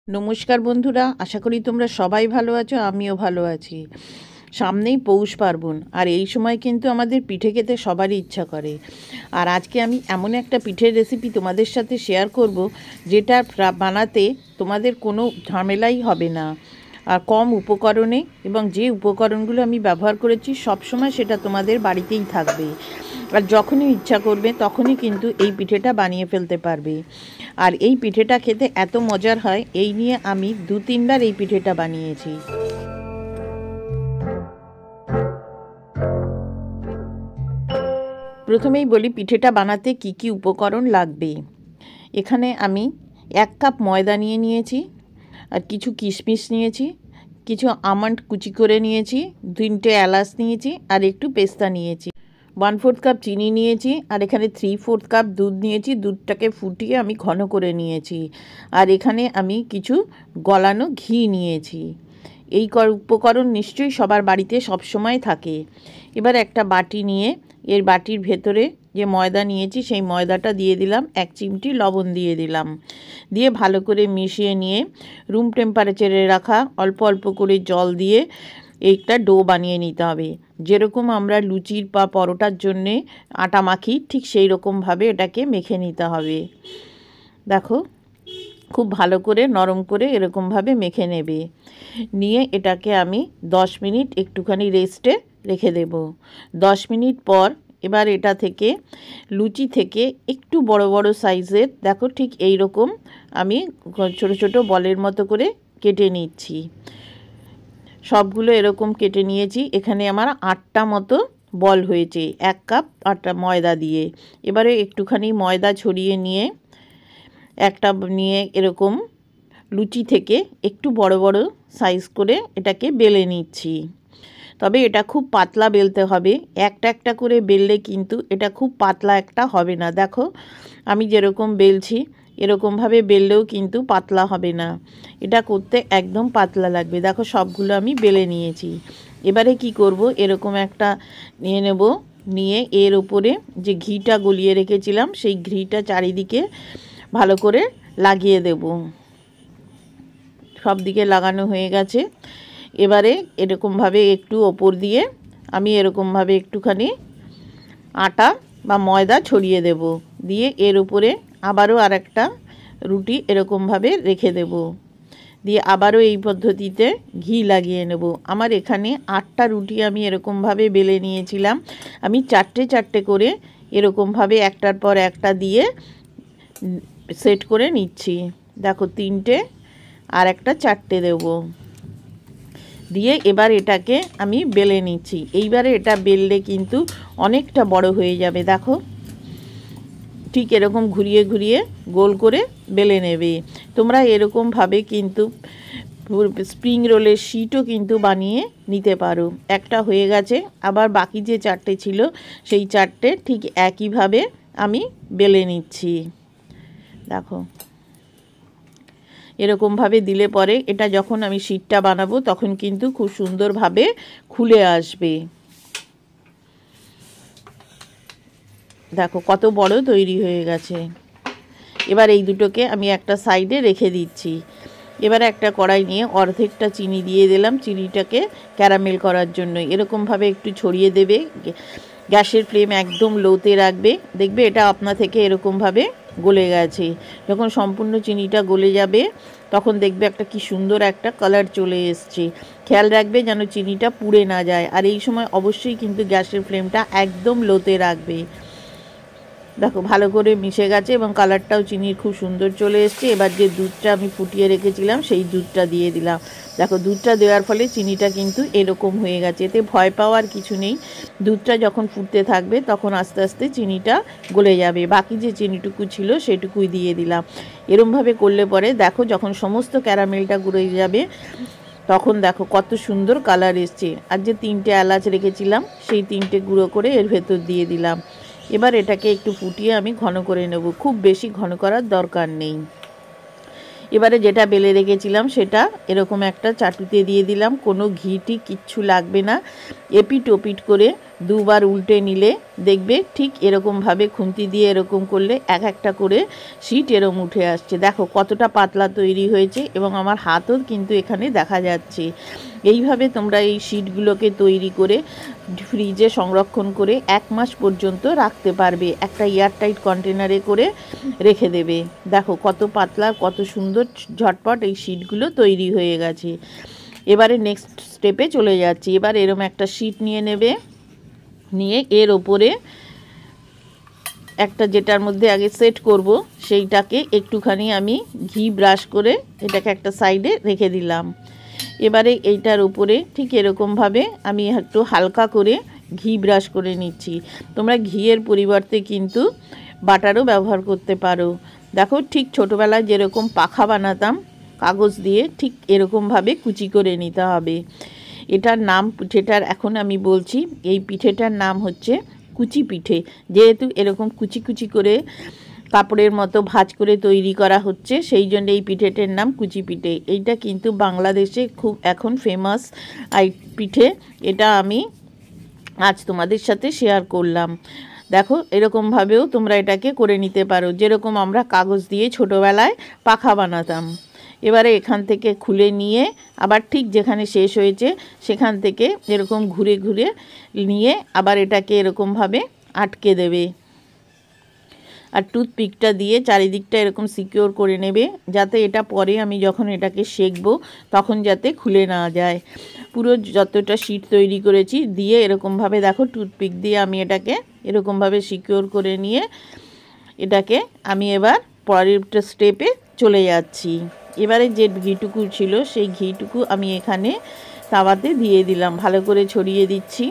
নমস্কার বন্ধুরা, আশা করি তোমরা সবাই ভালো আছো। আমিও ভালো আছি। সামনেই পৌষ পার্বণ, আর এই সময় কিন্তু আমাদের পিঠে খেতে সবারই ইচ্ছা করে। আর আজকে আমি এমন একটা পিঠের রেসিপি তোমাদের সাথে শেয়ার করব, যেটা বানাতে তোমাদের কোনো ঝামেলাই হবে না, আর কম উপকরণে, এবং যে উপকরণগুলো আমি ব্যবহার করেছি সবসময় সেটা তোমাদের বাড়িতেই থাকবে। আর যখনই ইচ্ছা করবে তখনই কিন্তু এই পিঠেটা বানিয়ে ফেলতে পারবে। আর এই পিঠেটা খেতে এত মজার হয়, এই নিয়ে আমি 2-3বার এই পিঠেটা বানিয়েছি। প্রথমেই বলি পিঠেটা বানাতে কি কি উপকরণ লাগবে। এখানে আমি 1 কাপ ময়দা নিয়েছি, আর কিছু কিশমিশ নিয়েছি, কিছু আমন্ড কুচি করে নিয়েছি, 3টে এলাচ নিয়েছি, আর একটু পেস্তা নিয়েছি। 1/4 কাপ চিনি নিয়েছি, আর এখানে 3/4 কাপ দুধ নিয়েছি। দুধটাকে ফুটিয়ে আমি ঘন করে নিয়েছি। আর এখানে আমি কিছু গলানো ঘি নিয়েছি। এই উপকরণ নিশ্চয়ই সবার বাড়িতে সবসময় থাকে। এবার একটা বাটি নিয়ে এর বাটির ভেতরে যে ময়দা নিয়েছি সেই ময়দাটা দিয়ে দিলাম, 1 চিমটি লবণ দিয়ে দিলাম, দিয়ে ভালো করে মিশিয়ে নিয়ে রুম টেম্পারেচারে রাখা অল্প অল্প করে জল দিয়ে একটা ডো বানিয়ে নিতে হবে। যেরকম আমরা লুচির বা পরোটার জন্যে আটা মাখি, ঠিক সেই রকমভাবে এটাকে মেখে নিতে হবে। দেখো, খুব ভালো করে নরম করে এরকমভাবে মেখে নেবে। নিয়ে এটাকে আমি 10 মিনিট একটুখানি রেস্টে রেখে দেব। 10 মিনিট পর এবার এটা থেকে লুচি থেকে একটু বড় বড় সাইজের, দেখো ঠিক এই রকম আমি ছোট ছোট বলের মতো করে কেটে নিচ্ছি। সবগুলো এরকম কেটে নিয়েছি। এখানে আমার 8টা মতো বল হয়েছে 1 কাপ আটা ময়দা দিয়ে। এবারে একটুখানি ময়দা ছড়িয়ে নিয়ে একটা নিয়ে এরকম লুচি থেকে একটু বড় বড় সাইজ করে এটাকে বেলে নিচ্ছি। তবে এটা খুব পাতলা বেলতে হবে। একটা একটা করে বেললে কিন্তু এটা খুব পাতলা একটা হবে না। দেখো আমি যেরকম বেলছি এরকমভাবে বেললেও কিন্তু পাতলা হবে না, এটা করতে একদম পাতলা লাগবে। দেখো সবগুলো আমি বেলে নিয়েছি। এবারে কি করব, এরকম একটা নিয়ে নেব, নিয়ে এর উপরে যে ঘিটা গলিয়ে রেখেছিলাম সেই ঘিটা চারিদিকে ভালো করে লাগিয়ে দেব। সব দিকে লাগানো হয়ে গেছে। এবারে এরকমভাবে একটু ওপর দিয়ে আমি এরকমভাবে একটুখানি আটা বা ময়দা ছড়িয়ে দেব, দিয়ে এর উপরে আবারও আরেকটা রুটি এরকমভাবে রেখে দেব, দিয়ে আবারও এই পদ্ধতিতে ঘি লাগিয়ে নেব। আমার এখানে 8টা রুটি আমি এরকমভাবে বেলে নিয়েছিলাম। আমি 4টে করে এরকমভাবে একটার পর একটা দিয়ে সেট করে নিচ্ছি। দেখো 3টে আর একটা 4টে দেব, দিয়ে এবার এটাকে আমি বেলে নিচ্ছি। এইবারে এটা বেললে কিন্তু অনেকটা বড় হয়ে যাবে। দেখো ঠিক এরকম ঘুরিয়ে ঘুরিয়ে গোল করে বেলে নেবে। তোমরা এরকমভাবে কিন্তু স্প্রিং রোলের শিটও কিন্তু বানিয়ে নিতে পারো। একটা হয়ে গেছে, আবার বাকি যে 4টে ছিল সেই 4টে ঠিক একইভাবে আমি বেলে নিচ্ছি। দেখো এরকমভাবে দিলে পরে এটা যখন আমি শিটটা বানাবো তখন কিন্তু খুব সুন্দরভাবে খুলে আসবে। দেখো কত বড় তৈরি হয়ে গেছে। এবার এই দুটোকে আমি একটা সাইডে রেখে দিচ্ছি। এবারে একটা কড়াই নিয়ে অর্ধেকটা চিনি দিয়ে দিলাম, চিনিটাকে ক্যারামেল করার জন্য। এরকমভাবে একটু ছড়িয়ে দেবে, গ্যাসের ফ্লেম একদম লোতে রাখবে। দেখবে এটা আপনা থেকে এরকমভাবে গলে গেছে। যখন সম্পূর্ণ চিনিটা গলে যাবে তখন দেখবে একটা কি সুন্দর একটা কালার চলে এসছে। খেয়াল রাখবে যেন চিনিটা পুড়ে না যায়, আর এই সময় অবশ্যই কিন্তু গ্যাসের ফ্লেমটা একদম লোতে রাখবে। দেখো ভালো করে মিশে গেছে এবং কালারটাও চিনির খুব সুন্দর চলে এসছে। এবার যে দুধটা আমি ফুটিয়ে রেখেছিলাম সেই দুধটা দিয়ে দিলাম। দেখো দুধটা দেওয়ার ফলে চিনিটা কিন্তু এরকম হয়ে গেছে। এতে ভয় পাওয়ার কিছু নেই। দুধটা যখন ফুটতে থাকবে তখন আস্তে আস্তে চিনিটা গলে যাবে। বাকি যে চিনিটুকু ছিল সেটুকুই দিয়ে দিলাম। এরমভাবে করলে পরে দেখো যখন সমস্ত ক্যারামেলটা গলে যাবে তখন দেখো কত সুন্দর কালার এসছে। আর যে 3টে এলাচ রেখেছিলাম সেই 3টে গুঁড়ো করে এর ভেতর দিয়ে দিলাম। এবার এটাকে একটু ফুটিয়ে আমি ঘন করে নেব, খুব বেশি ঘন করার দরকার নেই। এবারে যেটা বেলে রেখেছিলাম সেটা এরকম একটা চাটুতে দিয়ে দিলাম। কোনো ঘিটি কিচ্ছু লাগবে না। এপিট ওপিট করে দুবার উল্টে নিলে দেখবে ঠিক এরকমভাবে খুন্তি দিয়ে এরকম করলে এক একটা করে শিট এরকম উঠে আসছে। দেখো কতটা পাতলা তৈরি হয়েছে এবং আমার হাতও কিন্তু এখানে দেখা যাচ্ছে। এইভাবে তোমরা এই শিটগুলোকে তৈরি করে ফ্রিজে সংরক্ষণ করে 1 মাস পর্যন্ত রাখতে পারবে। একটা এয়ারটাইট কন্টেনারে করে রেখে দেবে। দেখো কত পাতলা, কত সুন্দর ঝটপট এই শিটগুলো তৈরি হয়ে গেছে। এবারে নেক্সট স্টেপে চলে যাচ্ছি। এবার এরম একটা শিট নিয়ে নেবে, নিয়ে এর ওপরে একটা যেটার মধ্যে আগে সেট করব সেইটাকে একটুখানি আমি ঘি ব্রাশ করে এটাকে একটা সাইডে রেখে দিলাম। এবারে এইটার উপরে ঠিক এরকমভাবে আমি একটু হালকা করে ঘি ব্রাশ করে নিচ্ছি। তোমরা ঘিয়ের পরিবর্তে কিন্তু বাটারও ব্যবহার করতে পারো। দেখো ঠিক ছোটোবেলায় যেরকম পাখা বানাতাম কাগজ দিয়ে, ঠিক এরকমভাবে কুচি করে নিতে হবে। এটার নাম পিঠেটার এখন আমি বলছি, এই পিঠেটার নাম হচ্ছে কুচি পিঠে। যেহেতু এরকম কুচি কুচি করে কাপড়ের মতো ভাঁজ করে তৈরি করা হচ্ছে, সেই জন্য এই পিঠেটার নাম কুচি পিঠে। এইটা কিন্তু বাংলাদেশে খুব এখন ফেমাস পিঠে। এটা আমি আজ তোমাদের সাথে শেয়ার করলাম। দেখো এরকমভাবেও তোমরা এটাকে করে নিতে পারো, যেরকম আমরা কাগজ দিয়ে ছোটোবেলায় পাখা বানাতাম। এবারে এখান থেকে খুলে নিয়ে আবার ঠিক যেখানে শেষ হয়েছে সেখান থেকে এরকম ঘুরে ঘুরে নিয়ে আবার এটাকে এরকমভাবে আটকে দেবে। আর টুথপিকটা দিয়ে চারিদিকটা এরকম সিকিওর করে নেবে, যাতে এটা পরে আমি যখন এটাকে সেঁকবো তখন যাতে খুলে না যায়। পুরো যতটা শিট তৈরি করেছি দিয়ে এরকমভাবে দেখো টুথপিক দিয়ে আমি এটাকে এরকমভাবে সিকিওর করে নিয়ে এটাকে আমি এবার পরের স্টেপে চলে যাচ্ছি। এবারে যে ঘিটুকু ছিল সেই ঘিটুকু আমি এখানে তাওয়াতে দিয়ে দিলাম, ভালো করে ছড়িয়ে দিচ্ছি।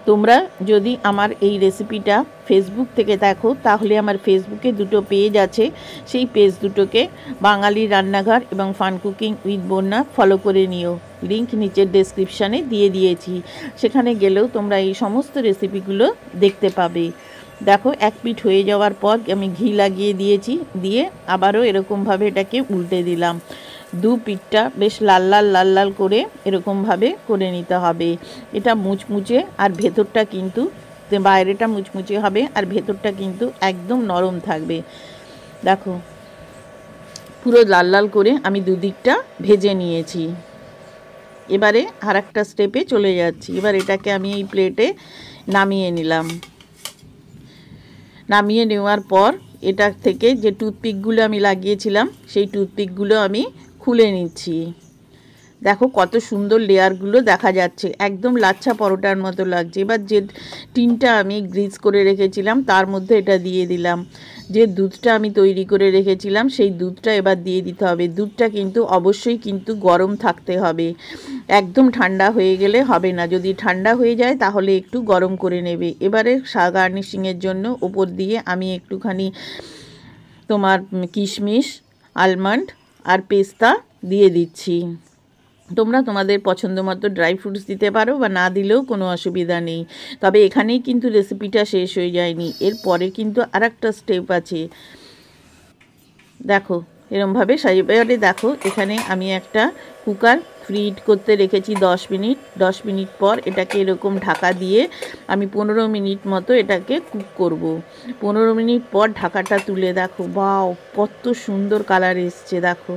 তোমরা যদি আমার এই রেসিপিটা ফেসবুক থেকে দেখো তাহলে আমার ফেসবুকে দুটো পেজ আছে, সেই পেজ দুটোকে বাঙালি রান্নাঘর এবং ফান কুকিং উইথ বন্যা ফলো করে নিও। লিংক নিচের ডেসক্রিপশানে দিয়ে দিয়েছি, সেখানে গেলেও তোমরা এই সমস্ত রেসিপিগুলো দেখতে পাবে। দেখো এক পিঠ হয়ে যাওয়ার পর আমি ঘি লাগিয়ে দিয়েছি, দিয়ে আবারও এরকমভাবে এটাকে উল্টে দিলাম। দু পিঠটা বেশ লাল লাল লাল লাল করে এরকমভাবে করে নিতে হবে। এটা মুচমুচে আর ভেতরটা কিন্তু বাইরেটা মুচমুচে হবে আর ভেতরটা কিন্তু একদম নরম থাকবে। দেখো পুরো লাল লাল করে আমি দুদিকটা ভেজে নিয়েছি। এবারে আর একটা স্টেপে চলে যাচ্ছি। এবার এটাকে আমি এই প্লেটে নামিয়ে নিলাম। নামিয়ে নেওয়ার পর এটা থেকে যে টুথপিকগুলো আমি লাগিয়েছিলাম সেই টুথপিকগুলো আমি খুলে নিচ্ছি। দেখো কত সুন্দর লেয়ারগুলো দেখা যাচ্ছে, একদম লাচ্ছা পরোটার মতো লাগছে। এবার যে টিনটা আমি গ্রিজ করে রেখেছিলাম তার মধ্যে এটা দিয়ে দিলাম। যে দুধটা আমি তৈরি করে রেখেছিলাম সেই দুধটা এবার দিয়ে দিতে হবে। দুধটা কিন্তু অবশ্যই কিন্তু গরম থাকতে হবে, একদম ঠান্ডা হয়ে গেলে হবে না। যদি ঠান্ডা হয়ে যায় তাহলে একটু গরম করে নেবে। এবারে গার্নিশিংয়ের জন্য ওপর দিয়ে আমি একটুখানি তোমার কিশমিশ, আলমন্ড আর পেস্তা দিয়ে দিচ্ছি। তোমরা তোমাদের পছন্দ মতো ড্রাই ফ্রুটস দিতে পারো বা না দিলেও কোনো অসুবিধা নেই। তবে এখানেই কিন্তু রেসিপিটা শেষ হয়ে যায়নি, এরপরে কিন্তু আর একটা স্টেপ আছে। দেখো এরমভাবে এবারে দেখো এখানে আমি একটা কুকার ফ্রিহিট করতে রেখেছি 10 মিনিট। 10 মিনিট পর এটাকে এরকম ঢাকা দিয়ে আমি 15 মিনিট মতো এটাকে কুক করব। 15 মিনিট পর ঢাকাটা তুলে দেখো, বাও কত সুন্দর কালার এসছে দেখো,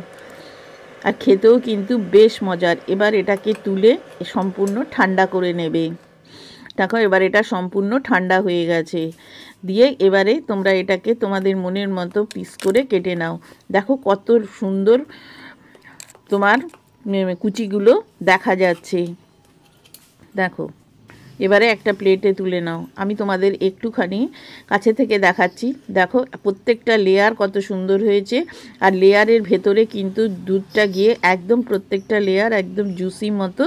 আর খেতেও কিন্তু বেশ মজার। এবার এটাকে তুলে সম্পূর্ণ ঠান্ডা করে নেবে। দেখো এবার এটা সম্পূর্ণ ঠান্ডা হয়ে গেছে। দিয়ে এবারে তোমরা এটাকে তোমাদের মনের মতো পিস করে কেটে নাও। দেখো কত সুন্দর তোমার কুচিগুলো দেখা যাচ্ছে। দেখো এবারে একটা প্লেটে তুলে নাও। আমি তোমাদের একটুখানি কাছে থেকে দেখাচ্ছি। দেখো প্রত্যেকটা লেয়ার কত সুন্দর হয়েছে, আর লেয়ারের ভেতরে কিন্তু দুধটা গিয়ে একদম প্রত্যেকটা লেয়ার একদম জুসি মতো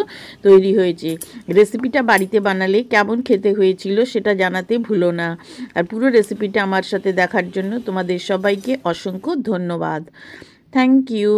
তৈরি হয়েছে। রেসিপিটা বাড়িতে বানালে কেমন খেতে হয়েছিল সেটা জানাতে ভুলো না। আর পুরো রেসিপিটা আমার সাথে দেখার জন্য তোমাদের সবাইকে অসংখ্য ধন্যবাদ। Thank you.